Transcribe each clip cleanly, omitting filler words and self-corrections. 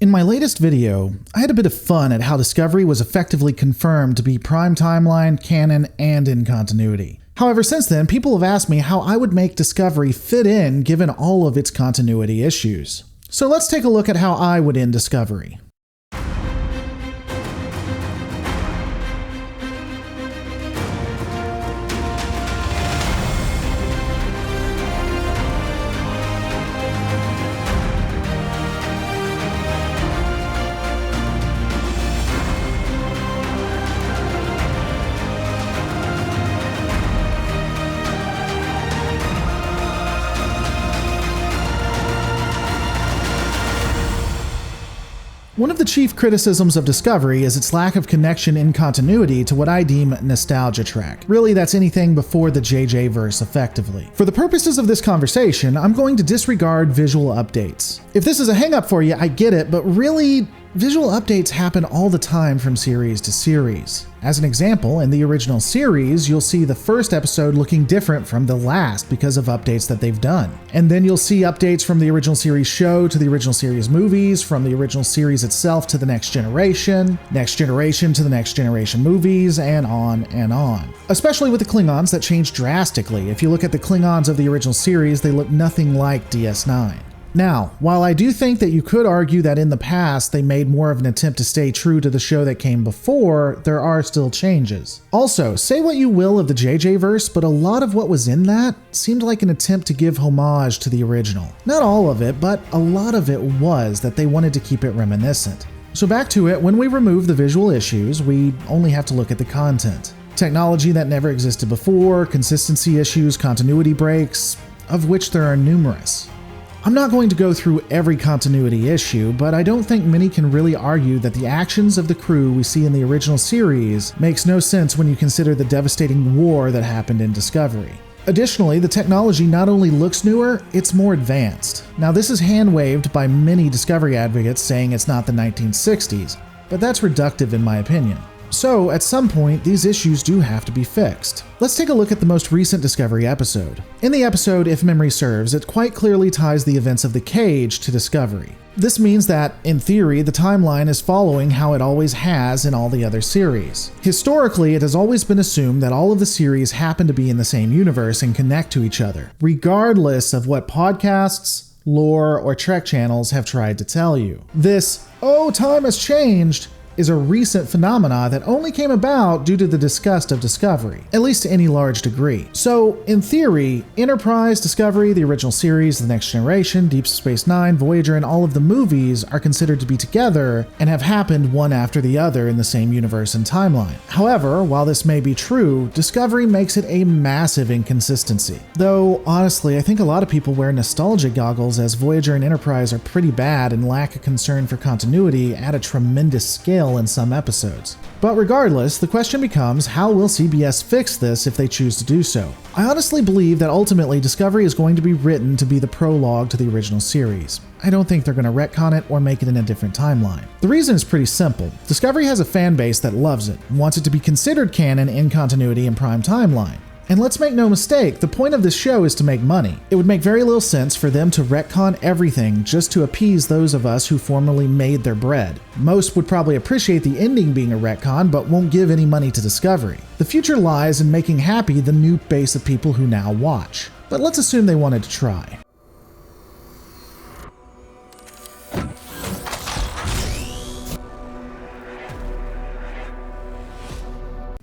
In my latest video, I had a bit of fun at how Discovery was effectively confirmed to be prime timeline, canon, and in continuity. However, since then, people have asked me how I would make Discovery fit in given all of its continuity issues. So let's take a look at how I would end Discovery. One of the chief criticisms of Discovery is its lack of connection in continuity to what I deem nostalgia track. Really, that's anything before the JJ verse effectively. For the purposes of this conversation, I'm going to disregard visual updates. If this is a hang-up for you, I get it, but really, visual updates happen all the time from series to series. As an example, in the original series, you'll see the first episode looking different from the last because of updates that they've done. And then you'll see updates from the original series show to the original series movies, from the original series itself to the next generation to the next generation movies, and on and on. Especially with the Klingons, that changed drastically. If you look at the Klingons of the original series, they look nothing like DS9. Now, while I do think that you could argue that in the past they made more of an attempt to stay true to the show that came before, there are still changes. Also, say what you will of the JJ verse, but a lot of what was in that seemed like an attempt to give homage to the original. Not all of it, but a lot of it was that they wanted to keep it reminiscent. So back to it, when we remove the visual issues, we only have to look at the content. Technology that never existed before, consistency issues, continuity breaks, of which there are numerous. I'm not going to go through every continuity issue, but I don't think many can really argue that the actions of the crew we see in the original series makes no sense when you consider the devastating war that happened in Discovery. Additionally, the technology not only looks newer, it's more advanced. Now, this is hand-waved by many Discovery advocates saying it's not the 1960s, but that's reductive in my opinion. So, at some point, these issues do have to be fixed. Let's take a look at the most recent Discovery episode. In the episode, if memory serves, it quite clearly ties the events of the Cage to Discovery. This means that, in theory, the timeline is following how it always has in all the other series. Historically, it has always been assumed that all of the series happen to be in the same universe and connect to each other, regardless of what podcasts, lore, or Trek channels have tried to tell you. This, "oh, time has changed," is a recent phenomena that only came about due to the disgust of Discovery, at least to any large degree. So, in theory, Enterprise, Discovery, the original series, The Next Generation, Deep Space Nine, Voyager, and all of the movies are considered to be together and have happened one after the other in the same universe and timeline. However, while this may be true, Discovery makes it a massive inconsistency. Though, honestly, I think a lot of people wear nostalgia goggles as Voyager and Enterprise are pretty bad and lack a concern for continuity at a tremendous scale in some episodes. But regardless, the question becomes, how will CBS fix this if they choose to do so? I honestly believe that ultimately Discovery is going to be written to be the prologue to the original series. I don't think they're going to retcon it or make it in a different timeline. The reason is pretty simple. Discovery has a fan base that loves it, wants it to be considered canon in continuity and prime timeline. And let's make no mistake, the point of this show is to make money. It would make very little sense for them to retcon everything just to appease those of us who formerly made their bread. Most would probably appreciate the ending being a retcon, but won't give any money to Discovery. The future lies in making happy the new base of people who now watch. But let's assume they wanted to try.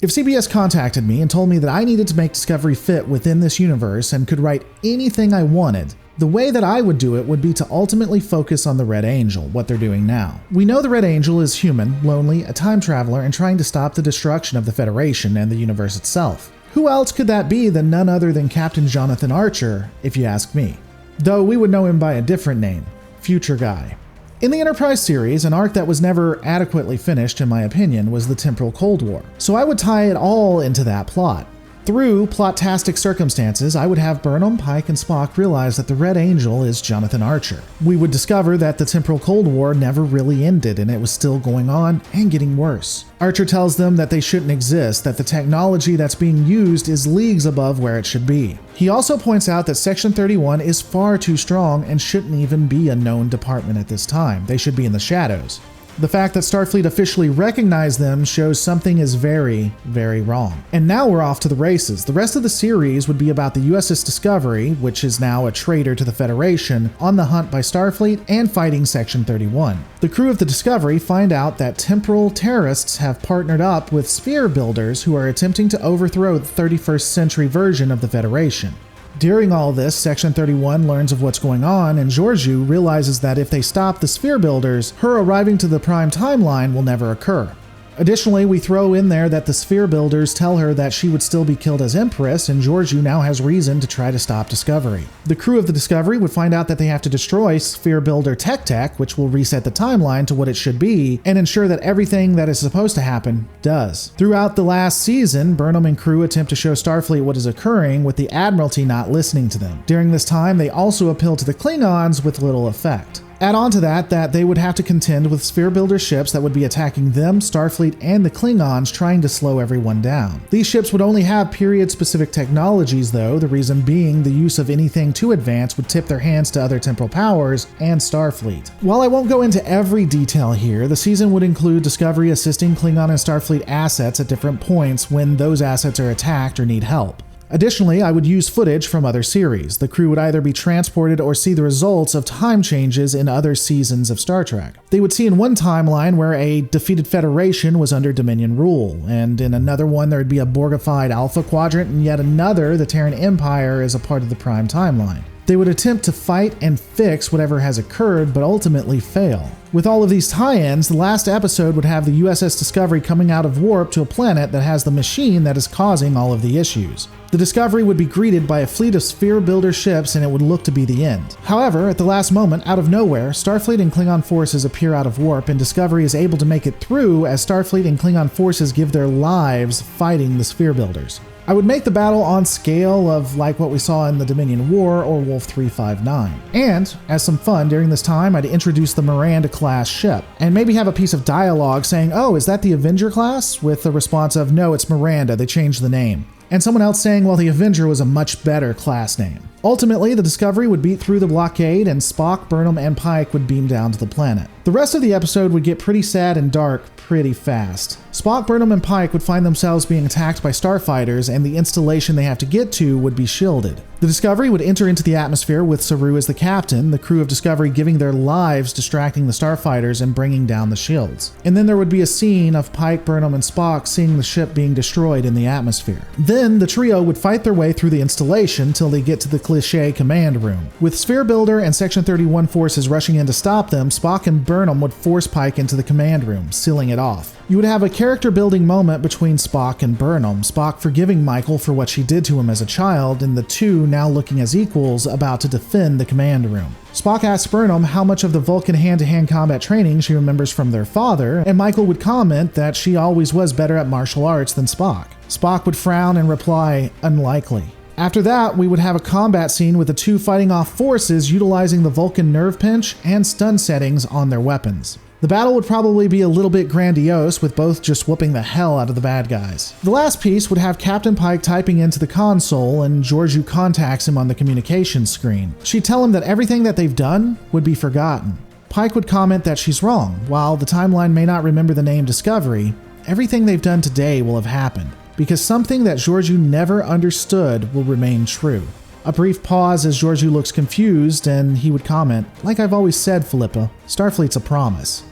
If CBS contacted me and told me that I needed to make Discovery fit within this universe and could write anything I wanted, the way that I would do it would be to ultimately focus on the Red Angel, what they're doing now. We know the Red Angel is human, lonely, a time traveler, and trying to stop the destruction of the Federation and the universe itself. Who else could that be than none other than Captain Jonathan Archer, if you ask me? Though we would know him by a different name, Future Guy. In the Enterprise series, an arc that was never adequately finished, in my opinion, was the Temporal Cold War. So I would tie it all into that plot. Through plot-tastic circumstances, I would have Burnham, Pike, and Spock realize that the Red Angel is Jonathan Archer. We would discover that the temporal Cold War never really ended and it was still going on and getting worse. Archer tells them that they shouldn't exist, that the technology that's being used is leagues above where it should be. He also points out that Section 31 is far too strong and shouldn't even be a known department at this time. They should be in the shadows. The fact that Starfleet officially recognized them shows something is very, very wrong. And now we're off to the races. The rest of the series would be about the USS Discovery, which is now a traitor to the Federation, on the hunt by Starfleet and fighting Section 31. The crew of the Discovery find out that temporal terrorists have partnered up with sphere builders who are attempting to overthrow the 31st century version of the Federation. During all this, Section 31 learns of what's going on, and Georgiou realizes that if they stop the sphere builders, her arriving to the Prime timeline will never occur. Additionally, we throw in there that the sphere builders tell her that she would still be killed as Empress, and Georgiou now has reason to try to stop Discovery. The crew of the Discovery would find out that they have to destroy sphere builder Tech, which will reset the timeline to what it should be, and ensure that everything that is supposed to happen does. Throughout the last season, Burnham and crew attempt to show Starfleet what is occurring, with the Admiralty not listening to them. During this time, they also appeal to the Klingons with little effect. Add on to that they would have to contend with sphere builder ships that would be attacking them, Starfleet, and the Klingons, trying to slow everyone down. These ships would only have period-specific technologies though, the reason being the use of anything too advanced would tip their hands to other temporal powers and Starfleet. While I won't go into every detail here, the season would include Discovery assisting Klingon and Starfleet assets at different points when those assets are attacked or need help. Additionally, I would use footage from other series. The crew would either be transported or see the results of time changes in other seasons of Star Trek. They would see in one timeline where a defeated Federation was under Dominion rule, and in another one there would be a Borgified Alpha Quadrant, and yet another, the Terran Empire, is a part of the Prime timeline. They would attempt to fight and fix whatever has occurred, but ultimately fail. With all of these tie-ins, the last episode would have the USS Discovery coming out of warp to a planet that has the machine that is causing all of the issues. The Discovery would be greeted by a fleet of sphere builder ships and it would look to be the end. However, at the last moment, out of nowhere, Starfleet and Klingon forces appear out of warp and Discovery is able to make it through as Starfleet and Klingon forces give their lives fighting the sphere builders. I would make the battle on scale of like what we saw in the Dominion War or Wolf 359. And, as some fun during this time, I'd introduce the Miranda-class ship, and maybe have a piece of dialogue saying, "Oh, is that the Avenger class?" with the response of, "No, it's Miranda, they changed the name." And someone else saying, well, the Avenger was a much better class name. Ultimately, the Discovery would beat through the blockade and Spock, Burnham, and Pike would beam down to the planet. The rest of the episode would get pretty sad and dark pretty fast. Spock, Burnham, and Pike would find themselves being attacked by starfighters and the installation they have to get to would be shielded. The Discovery would enter into the atmosphere with Saru as the captain, the crew of Discovery giving their lives distracting the starfighters and bringing down the shields. And then there would be a scene of Pike, Burnham, and Spock seeing the ship being destroyed in the atmosphere. Then the trio would fight their way through the installation till they get to the cliché command room. With Sphere Builder and Section 31 forces rushing in to stop them, Spock and Burnham would force Pike into the command room, sealing it off. You would have a character-building moment between Spock and Burnham, Spock forgiving Michael for what she did to him as a child, and the two now looking as equals about to defend the command room. Spock asks Burnham how much of the Vulcan hand-to-hand combat training she remembers from their father, and Michael would comment that she always was better at martial arts than Spock. Spock would frown and reply, "Unlikely." After that, we would have a combat scene with the two fighting off forces utilizing the Vulcan nerve pinch and stun settings on their weapons. The battle would probably be a little bit grandiose, with both just whooping the hell out of the bad guys. The last piece would have Captain Pike typing into the console and Georgiou contacts him on the communications screen. She'd tell him that everything that they've done would be forgotten. Pike would comment that she's wrong. While the timeline may not remember the name Discovery, everything they've done today will have happened, because something that Georgiou never understood will remain true. A brief pause as Georgiou looks confused, and he would comment, "Like I've always said, Philippa, Starfleet's a promise."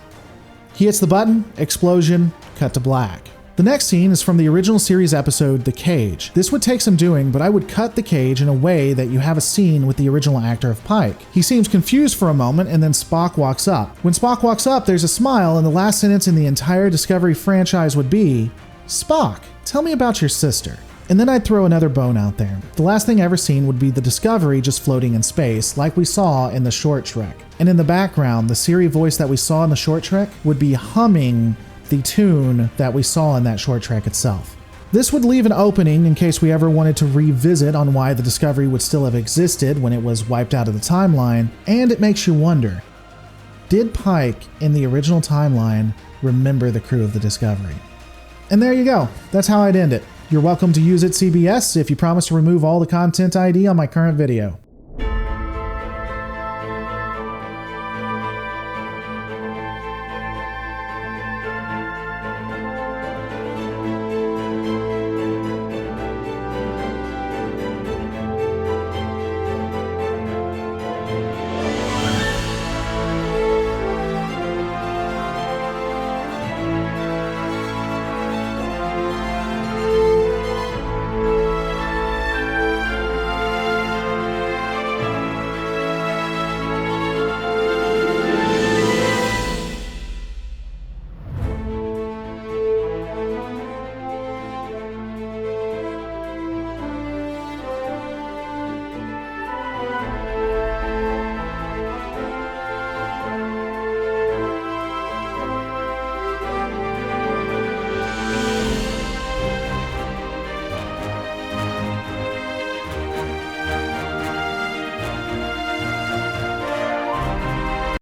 He hits the button, explosion, cut to black. The next scene is from the original series episode, The Cage. This would take some doing, but I would cut the cage in a way that you have a scene with the original actor of Pike. He seems confused for a moment, and then Spock walks up. When Spock walks up, there's a smile, and the last sentence in the entire Discovery franchise would be, "Spock, tell me about your sister." And then I'd throw another bone out there. The last thing ever seen would be the Discovery just floating in space, like we saw in the short trek. And in the background, the Siri voice that we saw in the short trek would be humming the tune that we saw in that short trek itself. This would leave an opening in case we ever wanted to revisit on why the Discovery would still have existed when it was wiped out of the timeline, and it makes you wonder, did Pike in the original timeline remember the crew of the Discovery? And there you go. That's how I'd end it. You're welcome to use it, CBS, if you promise to remove all the content ID on my current video.